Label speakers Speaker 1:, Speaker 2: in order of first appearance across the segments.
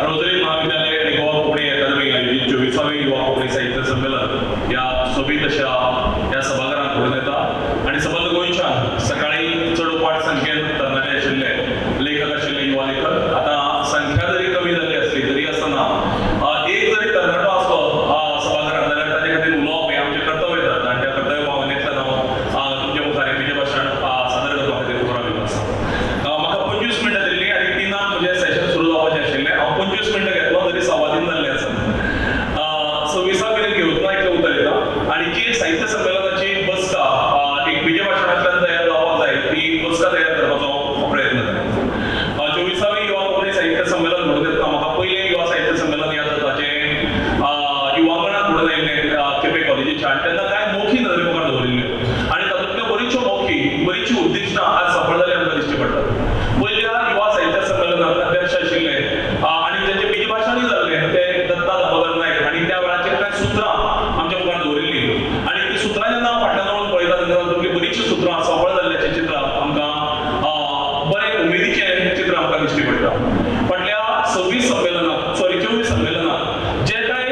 Speaker 1: Rosary महाविद्यालय आणि गोवा कोकणी अकादमी आयोजित 24वे युवा कोकणी साहित्य संमेलन या सोबीत अशा या सभागृहात घडून येता आणि सबंद गोंयच्यान सकाळी चढ संख्येन तरणाटे आशिल्ले लेखक आशिल्ले युवा लेखक आता संख्या जरी कमी जाल्ली असली तरी आसतना एक जरी तरणाटो असलो सभागृहात जाल्यार ताचे खातीर उलोवप हें आमचें कर्तव्य जाता आनी त्या कर्तव्य भावनेंतल्यान हांव तुमचे मुखार हें विजय भाशण सादर करपा खातीर उपराविल्लो आसा. म्हाका 25 मिनटां दिल्लीं आनी 3 म्हजें सेशन सुरू जावपाचें आशिल्लें. हांव 25 मिनटां घेतलो तरी 3:15 जाल्ले आसा. 26 मेरेन घेवतना इतलें उतर येता आनी जी साहित्य संमेलनाची बसका एक विजय भाशणांतल्यान तयार जावपाक जाय ती बसका तयार करपाचो प्रयत्न केला. 24वे युवा कोंकणी साहित्य संमेलन म्हणून येता म्हाका पयलें युवा साहित्य संमेलन याद जाता जें युवांगणांत घडोवन आयिल्लें केपें कॉलेजीच्या आनी तेन्ना कांय मोखी नदरे मुखार दवरिल्ल्यो आनी तातूंतल्यो बऱ्योचश्यो मोखी बरीचशीं उद्दिश्टां आज सफळ जालीं आमकां दिश्टी पडटात. पयल्या युवा साहित्य संमेलनांत अध्यक्ष आशिल्ले आनी ताचें बीज भाशणूय जाल्लें ते दत्ता दामोदर नायक आनी त्या वेळाचेर कांय सुत्रां आमच्या मुखार दवरिल्लीं आनी ती सुत्रां जेन्ना हांव फाटल्यान वळून पळयता तेन्ना तातूंतलीं बरीचशीं सुत्रां सफळ जाल्ल्याचें चित्र आमकां बरें उमेदीचें चित्र आमकां दिश्टी पडटा. फाटल्या 24 संमेलनात जे कांय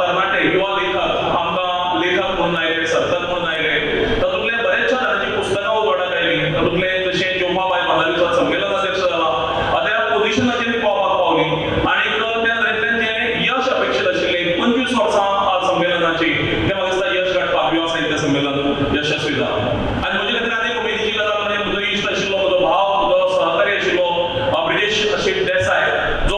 Speaker 1: तरणाटे युवा लेखक आमकां लेखक म्हणून आयले सर्तक म्हणून आयले तातूंतले बरेचशा जाणांची पुस्तकां उजवाडाक आयलीं. तातूंतले जशें जोफाबाई बांदारीचो संमेलन अध्यक्ष जाला त्या पोजिशनाचेर ती पावपाक पावली आनी त्या तरेतलें जें यश अपेक्षीत आशिल्लें 25 वर्सां संमेलनाची तें म्हाका दिसता यश गाठपाक युवा साहित्य संमेलन यशस्वी जालां. आनी म्हजे खातीर आनी एक उमेदीची गजाल म्हणजे म्हजो इश्ट आशिल्लो म्हजो भाव म्हजो सहकारी आशिल्लो ब्रिजेश देसाय जो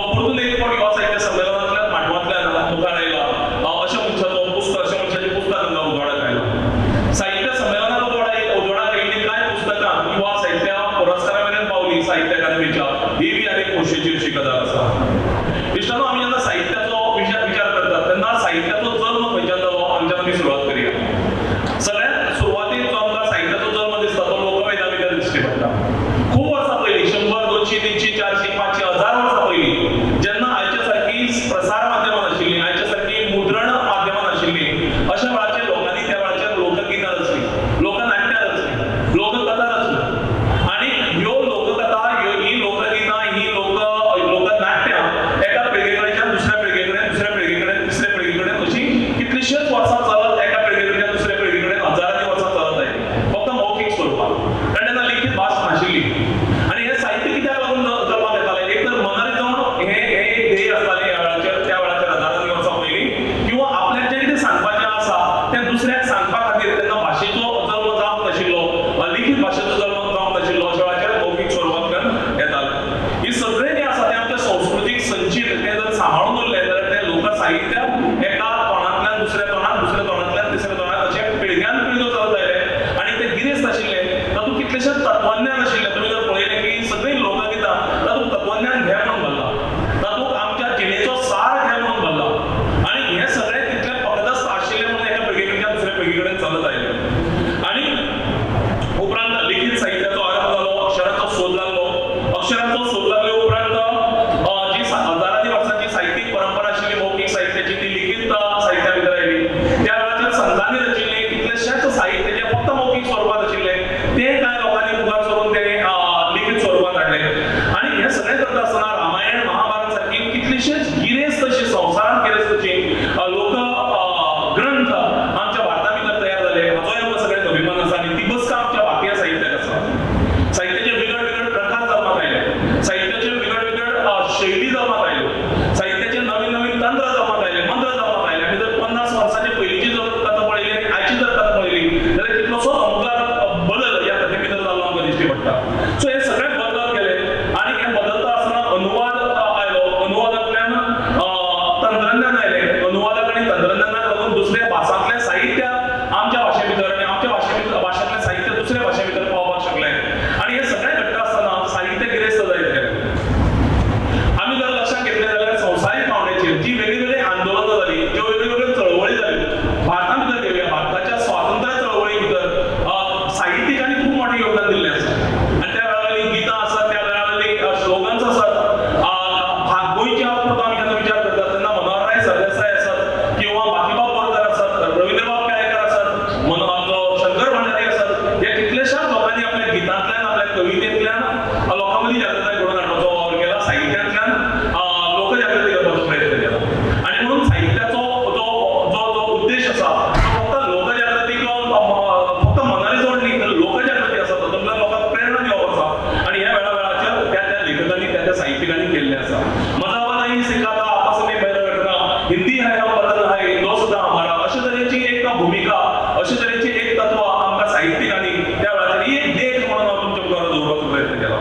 Speaker 1: हिंदी है हम वतन है तो सुद्धा हमारा अशा तरेची एक भूमिका अशा तरेची एक तत्व आमकां साहित्यिकांनी त्या वेळाचेर एक देख म्हणून हांव तुमच्या मुखार दवरपाचो प्रयत्न केला.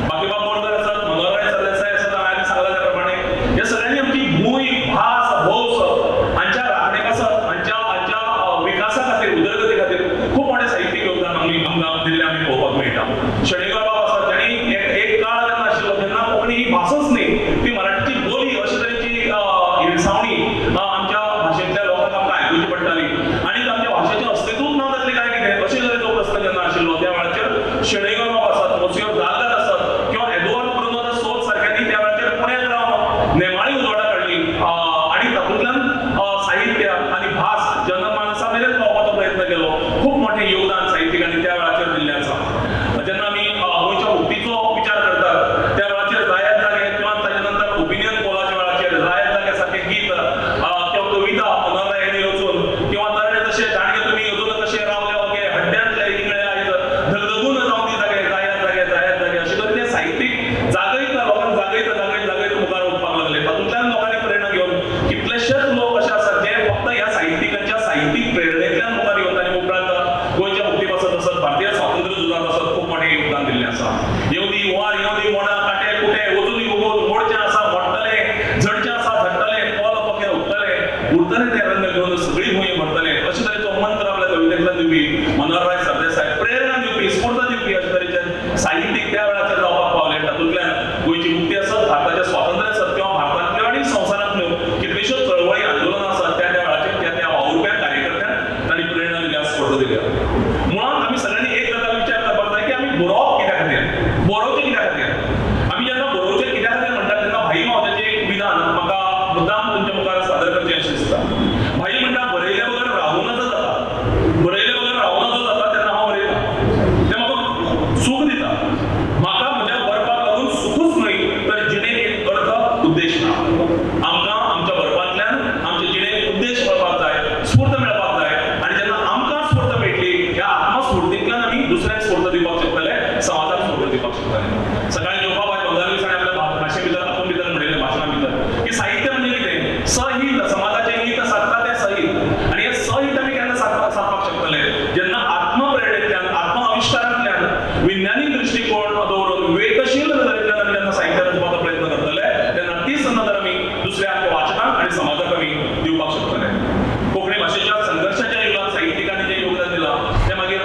Speaker 1: बाकी बाब बोरकर आसात, मनोहरराय सरदेसाय आसात, हांवें सांगला त्या प्रमाणे ह्या सगळ्यांनी आमची भूंय भास भौस हांच्या राखणे पासत हांच्या विकासा खातीर उदरगती खातीर खूब मोठे साहित्यीक योगदान आमकां दिल्लें आमी पळोवपाक मेळटा. शेणेकर बाब आसात, तांणी एक काळ जेन्ना आशिल्लो तेन्ना कोंकणी ही भासच न्ही, ती मराठीची बोली अशे तरेची हिरसावणी आमच्या भाशेंतल्या लोकांक आमकां आयकुची पडटाली आनी आमच्या भाशेचें अस्तित्वूच ना जातलें काय कितें अशे तरेचो प्रस्न जेन्ना आशिल्लो त्या वेळाचेर शेणेकर बाब आसात, मोसियोर दालगाद आसात किंवा एडवर्ड ब्रुनो द सोत सारक्यांनी त्या वेळाचेर पुण्याक रावन नेमाळी उजवाडा काडली आनी तातूंतल्यान साहित्य आनी भास जनमानसा मेरेन पावपाचो प्रयत्न केलो. खूब मोठें योगदान साहित्यिकांनी त्या वेळाचेर दिल्लें आसा. जेन्ना आमी गोंयच्या मुक्तीचो विचार करतात त्या वेळाचेर जायत जागे किंवा ताचे नंतर ओपिनियन पोलाच्या वेळाचेर जायत जागे सारकें गीत किंवा कविता मनोहरराय यांनी रचून किंवा तरणे तशे जाणगे तुमी अजून कशे रावले ओगे हड्ड्यांतले इगळे आयज धगधगून जावन दी जागे जायत जागे अशें करून ते साहित्यीक जागयता लोकांक जागयत मुखार वचपाक लागले. तातूंतल्यान लोकांनी प्रेरणा घेवन कितलेशेच लोक अशे आसात जे फक्त ह्या साहित्यिकांच्या साहित्यीक प्रेरणेंतल्यान मुखार येवता आनी उपरांत गोंयच्या मुक्ती पासत आसत, भारतीय स्वातंत्र्य झुजात आसत खूब मोठें योगदान दिल्लें आसा. येवदी वार येवदी मोडा काटे कुटे वचून उगोवन मोडचें आसा मोडटलें, झडचें आसा झडटलें, पोल पके उरतलें तें रंग घेवन सगळी भूंय भरतलें अशे तरेचो मंत्र आपल्या कवितेंतल्यान दिवपी मनोहरराय सरदेसाय, प्रेरणा दिवपी स्फूर्त दिवपी अशे तरेचे साहित्यीक त्या वेळाचेर जावपाक पावले. तातूंतल्यान गोंयची मुक्ती आसत, भारताचें स्वातंत्र्य आसत किंवा भारतांतल्यो आनी संवसारांतल्यो कितल्योश्योच चळवळी आंदोलनां आसात त्या वेळाचेर त्या वावुरप्या कार्यकर्त्यांक तांणी प्रेरणा दिल्या, स्फूर्त दिल्या. मुळात आमी सगळ्यांनी एक गजाल विचार करपाक जाय की आमी बरोवप कित्या खातीर, बरोवचें कित्या खातीर. आमी जेन्ना बरोवचें कित्या खातीर म्हणटात तेन्ना भाई मावजाचें एक विधान म्हाका मुद्दाम तुमच्या मुखार सादर करचें अशें दिसता. भाई म्हणटा बरयले बगर रावूं नजो जाता, बरयले बगर रावूं नजो जाता तेन्ना हांव बरयतां, तें म्हाका सूख दिता. म्हाका म्हज्या बरपाक लागून सुखूच न्हय तर जिणेक एक अर्थ उद्देश ना. आमकां आमच्या बरपांतल्यान आमच्या जिणेक उद्देश मेळपाक जाय, स्फूर्त मेळपाक जाय आनी जेन्ना आमकां स्फूर्त मेळटली ह्या आत्मस्फूर्तींतल्यान आमी दुसऱ्यांक स्फूर्त दिवपाक शकतले, समाजाक स्फूर्त दिवपाक शकतले. सकाळीं जोपाबाई बंगाली हाणें आपल्या भाशे भितर हातूंत भितर म्हणिल्लें भाशणां भितर की साहित्य म्हणजे कितें, सहित समाजाचें हित साधता तें सहित आनी हें सहित आमी केन्ना साधपाक शकतले जेन्ना आत्मप्रेरणेंतल्यान आत्मआविश्कारांतल्यान विज्ञानीक दृश्टिकोन दवरून विवेकशील नदरेंतल्यान आमी जेन्ना साहित्य रचपाचो प्रयत्न करतले तेन्ना तीच नदर आमी दुसऱ्या वाचकांक आनी समाजाक आमी दिवपाक शकतले. कोंकणी भाशेच्या संघर्शाच्या युगांत साहित्यिकांनी जें योगदान दिलां तें मागीर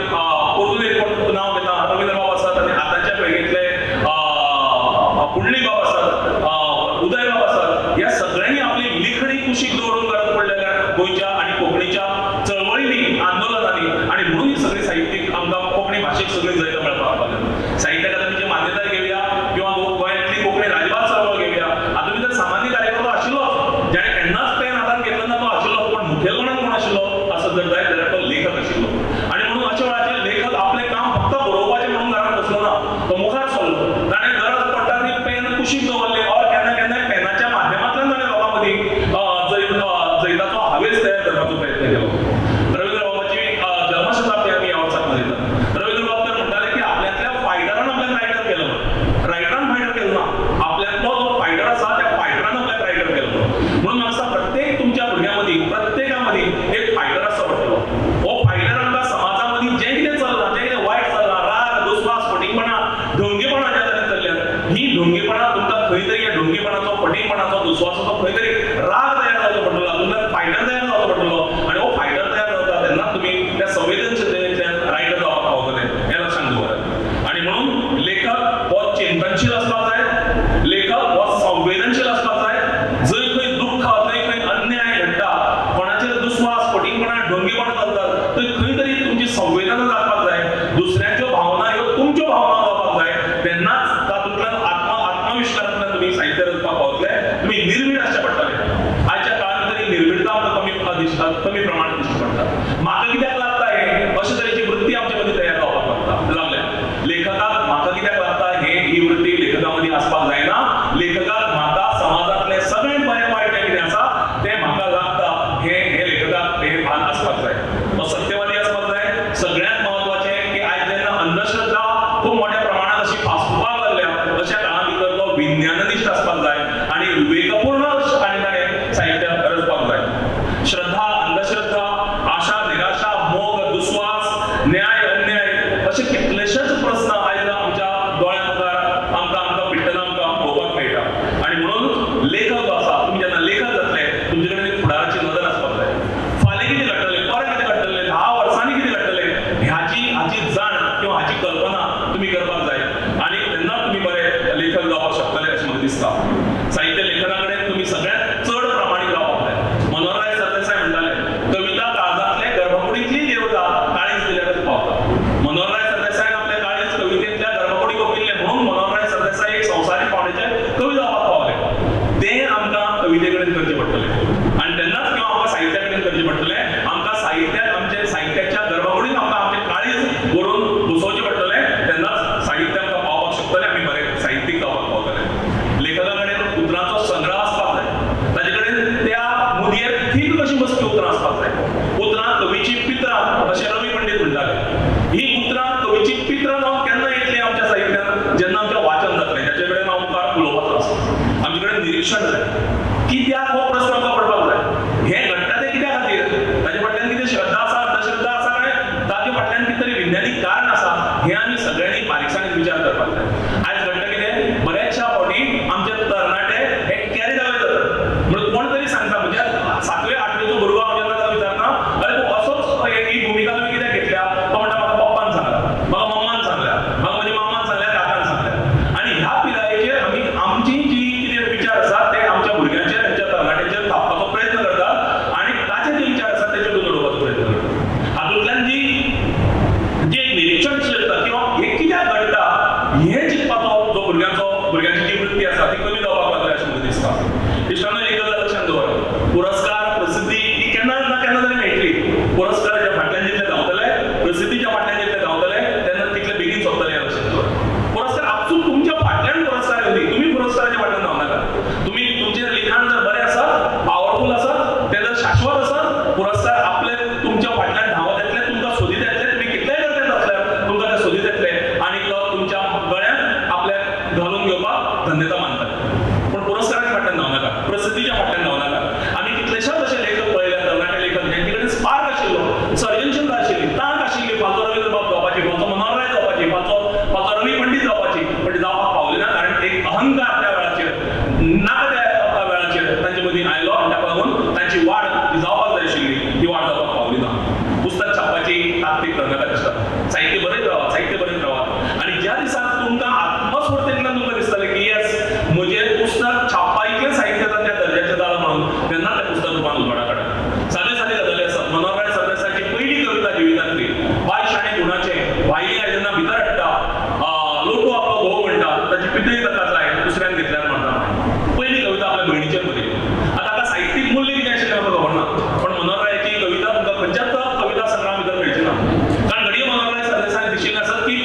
Speaker 1: पोर्तुगेज कोण नांव घेता रवींद्र बाब आसात आनी आतांच्या पिळगेंतले पुंडलीक बाब आसात, उदय बाब आसात, ह्या सगळ्यांनी आपली लिखणी कुशीक दवरून गरज पडलेल्या गोंयच्या आनी कोंकणीच्या चळवळींनी आंदोलनांनी आनी म्हणून ही सगळी साहित्यीक आमकां कोंकणी भाशेक सगळी जैत मेळपाक लागल्या. साहित्य अकादमीची मान्यताय घेवया किंवा गोंयांतली कोंकणी राजभास चळवळ घेवया, हातूंत भितर सामान्य कार्यकर्तो आशिल्लो जेणे केन्नाच पेन हातांत घेतलो ना तो आशिल्लो, पण मुखेलपणान कोण आशिल्लो असो जर जायत जाल्यार तो लेखक आशिल्लो. आनी म्हणून अशा वेळाचेर लेखक आपलें काम फक्त बरोवपाचें म्हणून घरांत बसलो ना, तो मुखार सरलो. ताणें गरज पडटा ती पेन कुशीक दवरली और केन्ना पेनाच्या माध्यमांतल्यान ताणें लोकां मदीं जैताचो हावेस तयार करपाचो प्रयत्न केलो. रवींद्र बाबाची जन्मशताब्दी आमी ह्या वर्साक मनयतात. रवींद्र बाब तर म्हणटाले की आपल्यातल्या फायटरान आपल्याक रायटर केलो, रायटरान फायटर केलो ना, आपल्यातलो जो फायटर आसा त्या फायटरान आपल्याक रायटर केलो. म्हणून म्हाका दिसता प्रत्येक तुमच्या भुरग्यां मदीं प्रत्येका मदीं एक फायटर आसचो पडटलो. हो फायटर आमकां समाजा मदीं जें कितें चल्लां, जें कितें वायट चल्लां, राग दुस्वास फटींगपणां ढोंगेपणां ज्या तरेन चल्ल्यात, ही ढोंगेपणां तुमकां खंय तरी ह्या ढोंगेपणाचो फटींगपणाचो दुस्वासाचो खंय तरी राग तयार जावचो पडटलो, हातूंतल्यान फायटर तयार जावचो पडटलो आनी हो फायटर तयार जाता तेन्ना तुमी त्या संवेदनशीलतेंतल्यान रायटर जावपाक पावतले हें लक्षांत दवरात. आनी म्हणून लेखक हो चिंतनशील आसपाक जाय, लेखक हो संवेदनशील आसपाक जाय. जंय खंय दुख्ख, जंय खंय अन्याय घडटा, कोणाचेर दुस्वास फटींगपणां ढोंगेपणां चलतात, थंय खंय तरी तुमची संवेदना जावपाक जाय, दुसऱ्याच्यो भावना ह्यो तुमच्यो भावना जावपाक जाय. तेन्नाच तातूंतल्यान आत्मविश्वासांतल्यान तुमी साहित्य रचपाक पावतले. तुमी निर्भीड आसचे पडटले. आयच्या काळांत तरी निर्भीडता आमकां कमी प्रमाणांत दिश्टी पडटा. म्हाका कित्याक लागता हें अशे तरेची वृत्ती आमचे मदीं तयार जावपाक लागल्या. लेखकाक म्हाका कित्याक लागता ही वृत्ती लेखका मदीं आसपाक जायना. लेखकाक म्हाका समाजांतलें सगळ्यांत बरें वायट जें कितें आसा तें म्हाका लागता हें लेखकाक हें भान आसपाक जाय. तो सत्यवादी आसपाक जाय. सगळ्यांत म्हत्वाचें की आयज जेन्ना अंधश्रद्धा खूब मोठ्या प्रमाणांत अशी फांसुपाक लागल्या अशा काळा भितर तो विज्ञाननिश्ठ आसपाक जाय आनी विवेकपूर्ण आनी ताणें साहित्य रचपाक सोल्युशन जाय कित्याक हो प्रश्न आमकां पडपाक जाय हे घडटा ते कित्या खातीर ताचे फाटल्यान कितें श्रद्धा आसा अंधश्रद्धा आसा काय ताचे फाटल्यान कितें तरी वैज्ञानीक कारण आसा हे आमी सगळ्यांनी बारीकसाणेन विचार करपाक जाय आज घडटा कितें बऱ्याचशा फावटी आमचे तरणाटे हे कॅरी अवे जातात म्हणून कोण तरी सांगता म्हणजे 7वे 8वेचो भुरगो हांव जेन्ना ताका विचारता अरे तूं असोच ही भुमिका तुवें कित्याक घेतल्या तो म्हणटा म्हाका पप्पान सांगला म्हाका मम्मान सांगल्या म्हाका म्हज्या मामान सांगल्या काकान सांगल्या आणि ह्या पिरायेचेर आमी आमची जी कितें विचार आसा ते आमच्या भुरग्यांचेर आमच्या तरणाट्यांचेर थापपाचो प्रयत्न करतात आणि ताचे जे विचार आसा तेचेर उडोवपाचो प्रयत्न करतात हातूंतल्यान जी एक निरीक्षण करता किंवा हे कित्याक घडटा हे चिंतपाचो जो भुरग्यांची जी वृत्ती आसा ती कमी जावपाक लागल्या अशें म्हाका दिसता इश्टांनो एक गजाल लक्षांत दवर पुरस्कार प्रसिद्धी ही केन्ना ना केन्ना तरी मेळटली पुरस्काराच्या फाटल्यान जितले धांवतले प्रसिद्धीच्या फाटल्यान जितले धांवतले तेन्ना तितले बेगीन सोंपतले हें लक्षांत दवर पुरस्कार आपसूक तुमच्या फाटल्यान पुरस्कार येवं दी तुमी पुरस्काराच्या फाटल्यान धांवनाका तुमी तुमचें लिखाण जर बरें आसा पावरफूल आसा तें जर शाश्वत आसा पुरस्कार आपले तुमच्या फाटल्यान धांवत येतले तुमकां सोदीत येतले तुमी कितलेय करते आसल्यार तुमकां ते सोदीत येतले आनी तुमच्या गळ्यांत आपल्याक घालून घेवपाक धन्यता मानतात पूण पुरस्काराच्या फाटल्यान धांवनाका प्रसिद्धीच्या फाटल्यान धांवनाका आमी कितलेशेच अशे लेखक पळयले तरणाटे लेखक जांचे कडेन स्पार्क आशिल्लो सर्जनशीलता आशिल्ली तांक आशिल्ली फाल्चो रवींद्रबाब जावपाची फाल्चो मनोहर राय जावपाची फाल्चो रवी पंडीत जावपाची पण ती जावपाक पावली ना कारण एक अहंकार त्या वेळाचेर नाका त्या वेळाचेर तांचे मदीं आयलो आनी ताका लागून तांची वाड ती जावपाक जाय आशिल्ली ती वाड जावपाक पावली ना पुस्तक छापपाची ताकतीक तरणाटा दिसता साहित्य बरयत रावात आनी ज्या दिसाक तुमकां आत्मस्फूर्तींतल्यान तुमकां दिसतलें की येस म्हजें पुस्तक छापपा इतलें साहित्य त्या दर्जाचें जालां म्हणून तेन्ना तें पुस्तक रुपान उजवाडा काडटा सादे गजाली आसात मनोहर राय सरदेसायची पयली कविता जिवितांतली बाय शाणे गुणाचें भायली आयज जेन्ना भितर हाडटा लोटू आपलो घोव म्हणटा ताची पितळी ताका जाय दुसऱ्यान घेतल्यार म्हणटा पयली कविता आपल्या भयणीचेर बरयली आतां ताका साहित्यीक मूल्य कितें आशिल्लें म्हाका खबर ना पण मनोहर रायाची कविता तुमकां खंयच्याच कविता संग्रहा भितर मेळची ना कारण घडये मनोहर राय सरदेसाय दिशिल्लें आसत की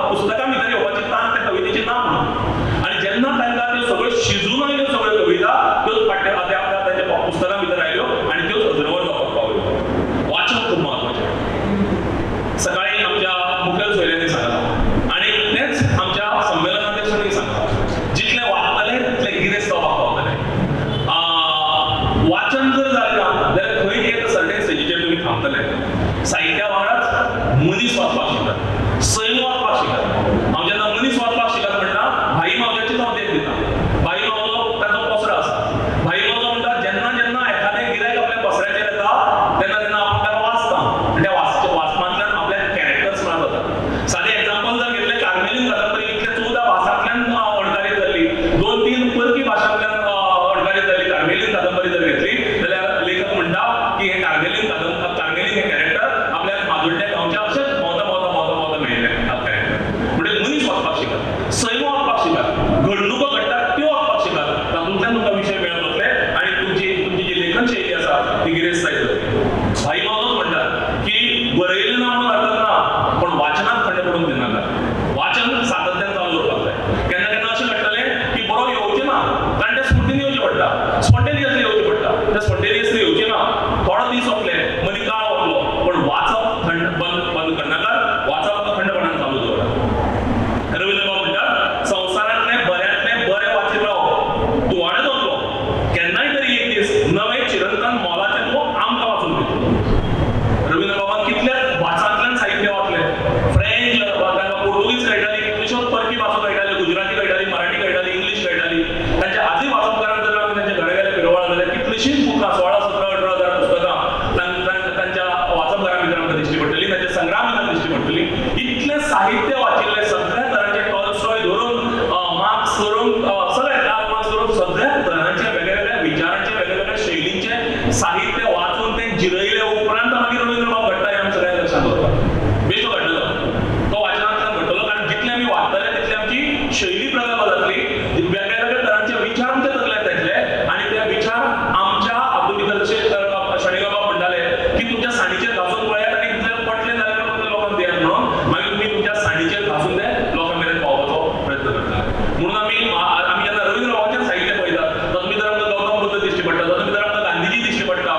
Speaker 1: पुस्तकां भितर येवपाची तांक त्या कवितेचें नांव म्हणून आनी जेन्ना तांकां त्यो सगळ्यो शिजून आयल्यो सगळ्यो कविता त्योच फाटल्या तांच्या पुस्तकां भितर आयल्यो आनी त्योच अजरवर जावपाक पावल्यो वाचन खूब महत्वाचें सकाळीं आमच्या मुखेल सोयऱ्यांनी सांगलां आनी तेंच आमच्या संमेलनाध्यक्षांनी सांगलां जितलें वाचतले तितलें गिरेस्त जावपाक पावतलें वाचन जर जालें ना जाल्यार खंय एक सर्टेन स्टेजीचेर तुमी थांबतले साहित्या वांगडाच मनीस वाचपाक शिकतात सैम वाचपाक शिकतात हांव जेन्ना मनीस वाचपाक शिकत म्हणटा भाई मावल्याचीच हांव देख दिता भाई मावलो ताचो पसरो आसा भाई मावलो म्हणटा जेन्ना जेन्ना एखादें गिरायक आपल्या पसऱ्याचेर येता तेन्ना तेन्ना आपूण ताका वाचता आनी त्या वाचपांतल्यान आपल्याक कॅरेक्टर्स मेळत वतात सादें एग्जांपल जर घेतलें कार्मेलीन कादंबरी इतल्या 14 भासांतल्यान अणकारीत जाल्ली 2-3 परकी भाशांतल्यान अणकारीत जाल्ली कार्मेलीन कादंबरी जर घेतली जाल्यार लेखक म्हणटा की हे कार्मेलीन हे कॅरेक्टर आपल्याक माजुड्ड्या गांवच्या अशेंच भोंवता मेळिल्लें कॅरेक्टर म्हणजे मनीस वाचपाक शिकत सैम वाचपाक शिकत घडणुको घडटात त्यो वाचपाक शिकत तातूंतल्यान तुमकां विशय मेळत वतले आनी तुमची जी लेखन शैली आसा ती गिरेस्त जायत वतली भाई मावलोच म्हणटात की बरयलें ना म्हणून हरकत ना पण वाचनात खंड पडूंक दिनाका वाचन सातत्यान चालू दवरपाक जाय केन्ना केन्ना अशें घडटलें की बरोवप येवचें ना कारण तें स्फुर्तीन येवचें पडटा स्पॉन्टेनियसली येवचें पडटा तें स्पॉन्टेनियसली येवचें ना थोडो दीस वतले मदीं काळ वतलो पण वाचप खंड बंद करनाकात वाचप खंडपणान चालू दवरा रवींद्रबाब म्हणटात संवसारांतले बऱ्यांतले बरें वाचीत रावप तूं वाडत वतलो केन्नाय तरी एक दीस नवे चिरंतन मोलाचें तूं आमकां वाचून दितलो रवींद्रबाबान कितल्याच भासांतल्यान साहित्य वाचलें फ्रेंच तांकां पोर्तुगीज कळटाली कितल्योश्योच परकी भासो कळटाल्यो गुजराती कळटाली मराठी कळटाली इंग्लीश कळटाली तांच्या आजय वाचपकारांक जर आमी तांचे घरा गेले फिरवळ जाल्यार कितलींशींच बुकां 16-17-18 पुस्तकां तांच्या वाचपकारां भितर आमकां दिश्टी पडटलीं तांच्या संग्रहा भितर दिश्टी पडटलीं इतलें साहित्य वाचिल्लें सगळ्या तरांचे टॉल्स्टॉय धरून मार्क्स धरून सगळे कार्ल मार्क्स धरून सगळ्या तरांचे वेगवेगळ्या विचारांचे वेगवेगळ्या शैलींचे साहित्य वाचून तें जिरयले उपरांत मागीर रवींद्रबाब घडटा हें आमी सगळ्यांक लक्षांत दवरपाक बेश्टो घडटलो तो वाचनांतल्यान घडटलो कारण जितले आमी वाचतले तितली आमची शैली प्रगल्भ जातली वेगवेगळ्या तरांचे विचार आमचे तकलेंत येतले आनी ते विचार आमच्या हातूंत भितर जशें शणैबाबा म्हणटाले की तुमच्या साणीचेर घासून पळयात आनी जर पटलें जाल्यार लोकांक दियात म्हणून मागीर तुमी तुमच्या साणीचेर घासून ते लोकां मेरेन पावपाचो प्रयत्न करतले म्हणून आमी जेन्ना रवींद्रबाबाचें साहित्य पळयतात तातूंत भितर आमकां गौतम बुद्ध दिश्टी पडटा तातूंत भितर आमकां गांधीजी दिश्टी पडटा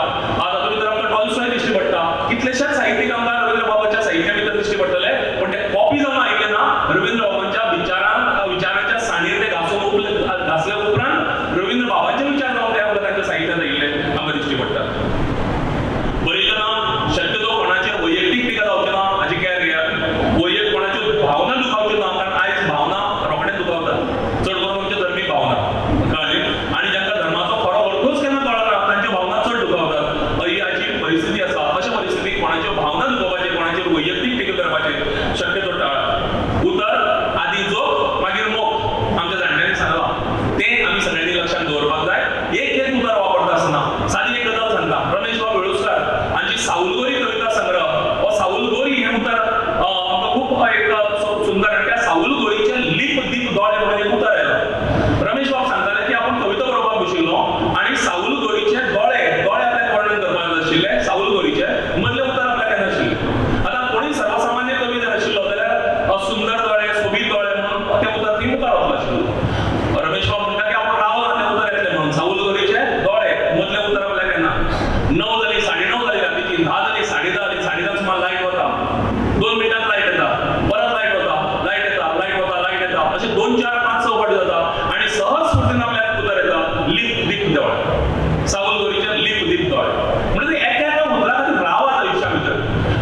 Speaker 1: दीप दोळे, सावल गोरीचे लीप दीप दोळे म्हणजे एका एका उतरा खातीर रावात आयुश्या भितर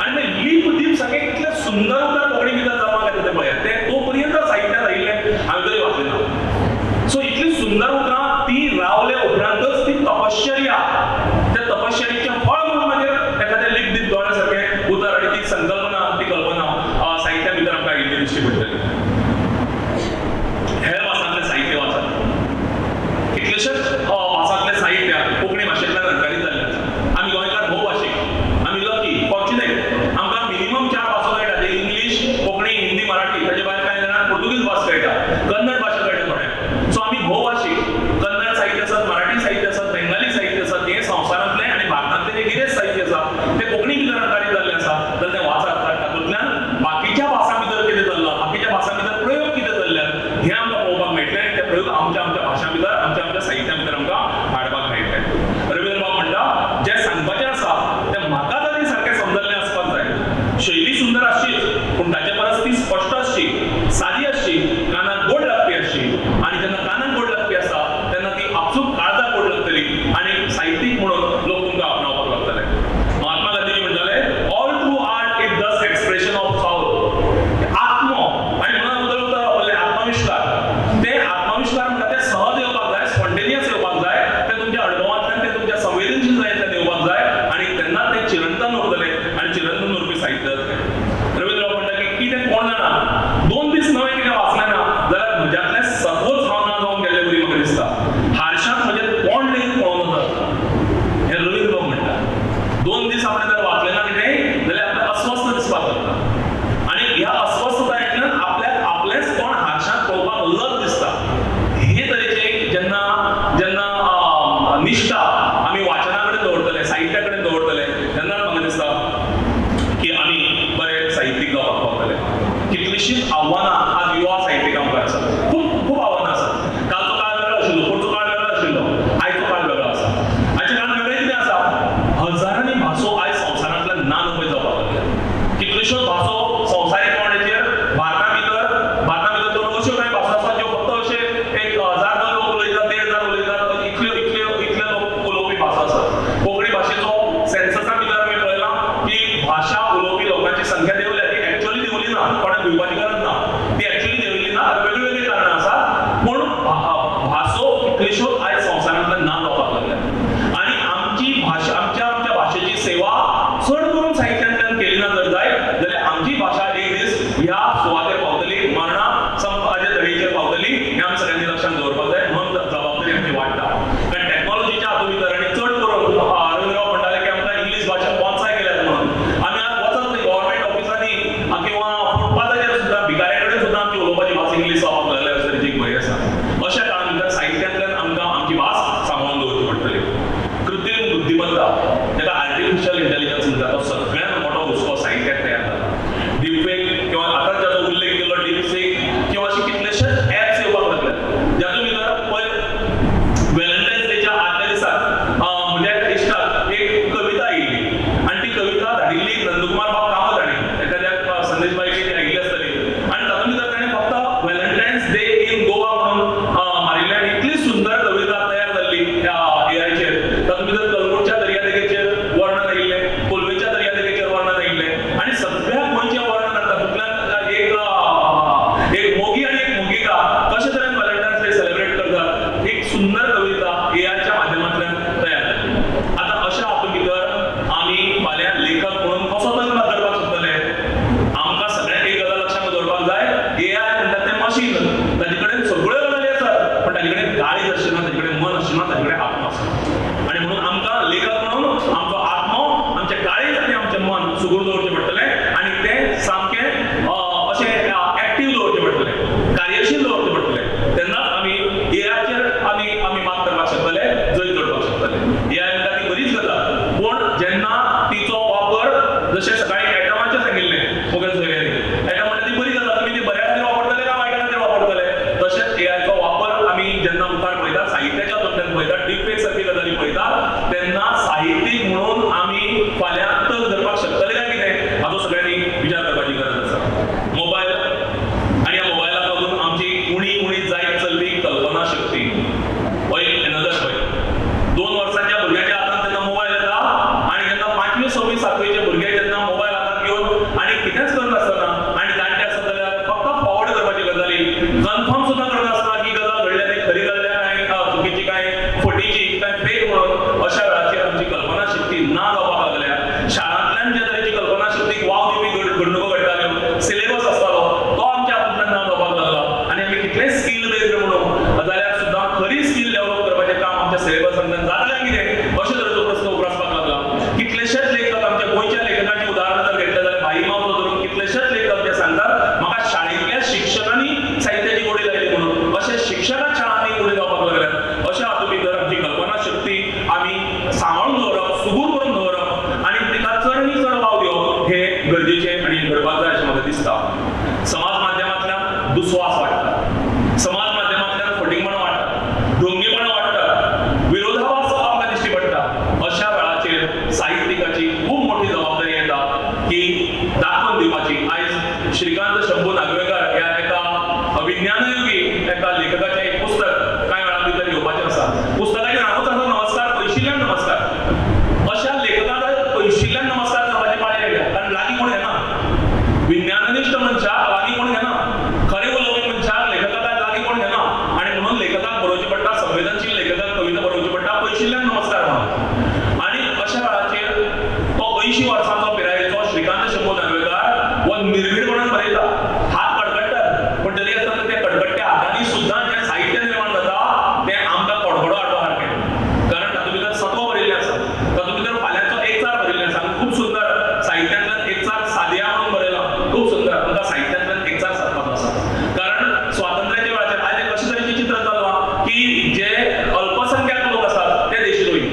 Speaker 1: आनी ते लीप दीप सगळे कितले सुंदर उतर कोंकणी भितर जमा येता ते पळयात ते तो पर्यंत साहित्यात आयिल्ले हांवें तरी वाचलें ना. सो इतली सुंदर उतरां ती रावले उपरांतच ती तपश्चर्या त्या तपश्चर्येचें फळ म्हणून मागीर एखाद्या लीप दीप दोळे सारकें उतर आनी ती संकल्पना ती कल्पना साहित्या भितर आमकां आयिल्ली दिश्टी पडटली. हेर भासांतलें साहित्य वाचत कितलेशेच भासांतलें साहित्य कोंकणी भाशेंतल्यान अणकारीत जाल्लें आसा. आमी गोंयकार भोवभाशीक आमी लकी फॉर्च्युनेट आमकां मिनिमम 4 भासो कळटा ते इंग्लीश कोंकणी हिंदी मराठी ताचे भायर कांय जाणांक पुर्तुगीज भास कळटा कन्नड भाशा कळटा थोड्यांक. सो आमी भोवभाशीक कन्नड साहित्य आसात मराठी साहित्य आसात बेंगाली साहित्य आसात हे संवसारांतलें आनी भारतांतलें जे कितें साहित्य आसा ते कोंकणी भितर अणकारीत जाल्लें आसा जाल्यार तें वाचत तातूंतल्यान बाकीच्या भासां भितर कितें चल्लां बाकीच्या भासां भितर प्रयोग कितें चल्ल्यात हें आमकां पळोवपाक मेळटलें आनी ते प्रयोग आमच्या भाशा भितर आमच्या साहित्या भितर आमकां हाडपाक मेळटले. रवींद्र बाब म्हणटा जें सांगपाचें आसा तें म्हाका तरी सारकें समजल्लें आसपाक जाय. शैली सुंदर आसचीच पूण ताचे परस ती स्पश्ट आसची सादी आसची कानाक गोड लागपी आसची आनी जेन्ना कानाक गोड लागपी आसा तेन्ना ती आपसूक काळजाक गोड लागतली आनी साहित्यीक म्हणून लोक तुमकां आपणावपाक लागतले. महात्मा गांधीजी म्हणटाले ऑल ट्रू आर्ट इज दस एक्सप्रेशन ऑफ साऊल. आत्म आनी म्हणून उदर उतर आपले आत्मविश्वास ते आत्मविश्वास म्हणटा ते सहज येवपाक जाय स्पॉन्टेनियस येवपाक जाय ते तुमच्या अणभवांतल्यान ते तुमच्या संवेदनशीलतायेंतल्यान येवपाक जाय आनी तेन्ना ते चिरंतन उरतले आनी चिरंतन उरपी साहित्य जातलें. रवींद्र बाब म्हणटा की कितें कोण जाणा 2 दीस नवें कितें वाचलें ना जाल्यार म्हज्यातलें सगळोच हांव ना जावन गेल्लें बरी म्हाका दिसता. हारशांत म्हजें तोंड लेगीत पळोवन वता हें रवींद्र बाब म्हणटा. 2 दीस आपणें जर वाचलें ना कितें जाल्यार आपल्याक अस्वस्थ दिसपाक लागता आनी ह्या अस्वस्थतायेंतल्यान आपल्याक आपलेंच तोंड हारशांत पळोवपाक लज दिसता. हे तरेचे जेन्ना जेन्ना निश्ठा आमी वाचना कडेन दवरतले साहित्या कडेन दवरतले तेन्ना म्हाका दिसता की आमी बरे साहित्यीक जावपाक पावतले. कितलींशींच आव्हानां आज युवा साहित्यिकां मुखार आसात. खूब खूब आव्हानां आसात. कालचो काळ वेगळो आशिल्लो पुढचो काळ वेगळो आशिल्लो आयचो काळ वेगळो आसा. आयचें काळ वेगळें कितें आसा हजारांनी भासो आयज संवसारांतल्यान ना नपय जावपाक लागल्या. कितल्योश्योच भासो संवसारीक पावंड्याचेर भारता भितर तर अश्यो कांय भासो आसात ज्यो फक्त अशे 1000 लोक उलयतात 1500 उलयतात इतले लोक सिलेबस सांगतात जाता कितें अशें तरेचो प्रश्न उपरासपाक लागला. कितलेशेच लेखक आमच्या गोंयच्या लेखकांची उदाहरणां जर घेतलें जाल्यार भाई माव धरून कितलेशेच लेखक ते सांगतात म्हाका शाळेंतल्या शिक्षकांनी साहित्याची गोडी लायली म्हणून. अशें शिक्षकांच शाळांनी गोडी जावपाक लागल्यात. अशा हातूंत भितर आमची कल्पना शक्ती आमी सांबाळून दवरप, सुगूर करून दवरप आनी तिका चड आनी चड वाव दिवप हे गरजेचें आनी घडपाक जाय अशें म्हाका दिसता. समाज माध्यमांतल्यान दुस्वास वाडटा, समाज माध्यमांतल्यान फटींगपण वाडटा, ढोंगीपण वाडटा, विरोधाभास आमकां दिश्टी पडटा. अशा वेळाचेर साहित्यिकाची खूब मोठी जबाबदारी येता की दाखोवन दिवपाची. आयज श्रीकांत शंभू नागवेकर ह्या एका विज्ञानयुगी एका लेखकाचें एक पुस्तक कांय वेळा भितर येवपाचें आसा. पुस्तकाचें नांवूच आसा नमस्कार पयशिल्ल्यान नमस्कार. अशा लेखकाक पयशिल्ल्यान नमस्कार करपाची पाळी आयल्या, कारण लागीं कोण घेना. विज्ञाननिश्ठ मनशाक लागीं कोण घेना, खरें उलोवपी मनशाक लेखकाक लागीं कोण घेना. आनी म्हणून लेखकाक बरोवचें पडटा, संवेदनशील लेखकाक कविता बरोवची पडटा पयशिल्ल्यान नमस्कार म्हणून. आनी अशा वेळाचेर तो 80 वर्सांचो पिरायेचो श्रीकांत शंभू नागवेकर हो निर्भीडपणान बरयता. हात कडकडटात पूण तरी आसतना त्या कडकडट्या हातांनी सुद्दां जें साहित्य निर्माण जाता तें आमकां कडकडो हाडपा सारकें. कारण तातूंत भितर सत्व बरयल्लें आसा, तातूंत भितर फाल्यांचो एक चार बरयल्लें आसा. खूब सुंदर साहित्यांतल्यान एक चार सादिया म्हणून बरयला. खूब सुंदर आमकां साहित्यांतल्यान एक चार सादपाचो आसा. कारण स्वातंत्र्याच्या वेळाचेर आयज एक कशें तरेचें चित्र चल्लां की जे अल्पसंख्याक लोक आसात ते देशद्रोही.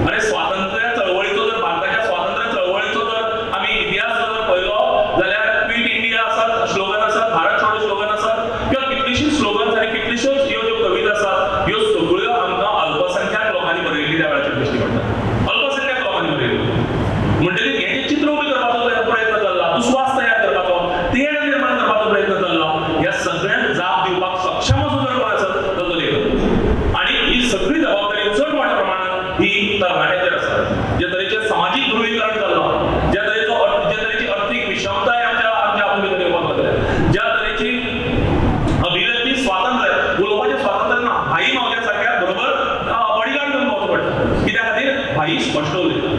Speaker 1: आनी स्वातंत्र्य चळवळीचो जर भारताच्या स्वातंत्र्य चळवळीचो जर आमी इतिहास जर पळयलो जाल्यार क्विट इंडिया आसात, स्लोगन आसात, भारत छोडो स्लोगन आसात किंवा कितलीशींच स्लोगन्स आनी कितल्योश्योच ह्यो ज्यो कविता आसात ह्यो सगळ्यो आमकां अल्पसंख्याक लोकांनी बरयल्ली त्या वेळाचेर दिश्टी पडटा. अल्पसंख्याक लोकांनी बरयल्ली म्हणटकीर हें जें चित्र उबें करपाचो प्रयत्न चल्ला, दुस्वास तयार करपाचो, तेड निर्माण करपाचो प्रयत्न चल्ला, ह्या सगळ्यांक जाप दिवपाक सक्षम असो जर कोण आसत तो लेखक. आनी ही सगळी जबाबदारी चड मोठ्या प्रमाणात ही तरणाट्याचेर आसा. जे तरेचें सामाजीक ध्रुवीकरण चल्लां, ज्या तरेची अर्थीक विशमताय आमच्या हातूंत भितर येवपाक लागल्या, ज्या तरेची अभिव्यक्ती स्वातंत्र्य, उलोवपाचें स्वातंत्र्य ना. भाई मावल्या सारक्या बरोबर बॉडीगार्ड घेवन भोंवचो पडटा. कित्या खातीर भाई स्पश्ट उलयता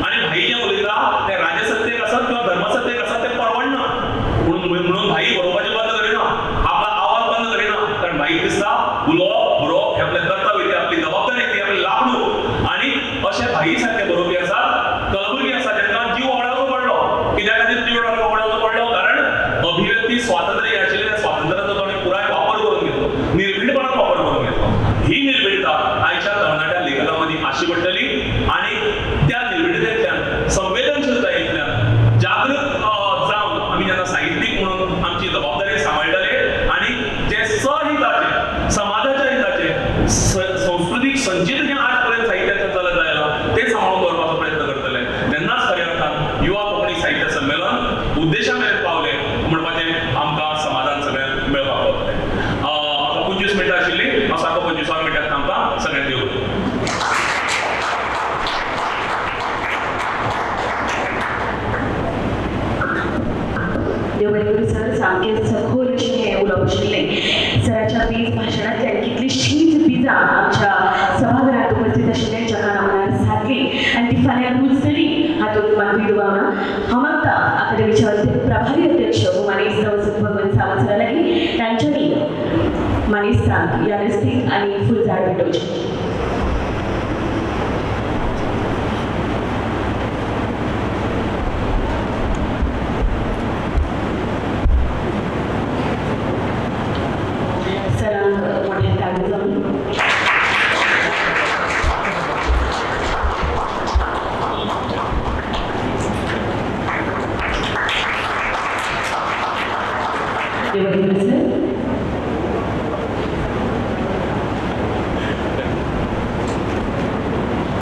Speaker 1: आनी भाई जें उलयता तें राजसत्तेक आसत किंवा धर्मसत्तेक आसत तें परवडना. म्हणून भाई बरोवपाचें बंद करिना, आपलो आवाज बंद करिना. कारण भाईक दिसता उलोवप बरोवप हें आपलें कर्तव्य, ती आपली जबाबदारी, ती आपली लावणूक. आनी अशे भाई सारके बरोवपी आसात, कलबुर्गी आसा जेंका जीव वगडावचो पडलो. कित्या खातीर जीव वगडावचो पडलो? कारण अभिव्यक्ती स्वातंत्र्य आशिल्लें त्या स्वातंत्र्याचो ताणें पुराय वापर करून घेतलो, निर्भीडपणान वापर करून घेतलो. ही निर्भीडता आयच्या तरणाट्या लेखकां मदीं आसची पडटली. आनी त्या निर्भीडतेंतल्यान, संवेदनशीलतायेंतल्यान जागृत जावन आमी जेन्ना साहित्यीक म्हणून आमची जबाबदारी सांबाळटले आनी जे सहहिताचे, समाजाच्या हिताचे, संस्कृतीक संचित जें आज पर्यंत साहित्याचें चलत आयलां तें सांबाळून दवरपाचो प्रयत्न करतले, तेन्नाच खऱ्या अर्थान युवा कोंकणी साहित्य संमेलन उद्देशा मेरेन पावलें म्हणपाचें आमकां समाधान सगळ्यांक मेळपाक पावतलें. म्हाका 25 मिनटां आशिल्ली, हांव सारको 25व्या मिनटाक थांबता. सगळ्यांक देव बरें.
Speaker 2: देवबरेकर सर सामकें सखोल अशें हें उलोवप आशिल्लें. सराच्या बेज भाशणांतल्यान कितलींशींच बिजां आमच्या सभाघरांत उपस्थित आशिल्ल्यांच्या कानामनार सारली आनी ती फाल्यां रुजतली हातूंत मातूय दुबाव ना. हांव मागता अकादेमीच्या प्रभारी अध्यक्ष मानेस्त भगवंत सावंत सरा लागीं तांच्यांनी मानेस्तांक यादस्तीक आनी फुलझाड भेटोवचें. देवबरेकर सर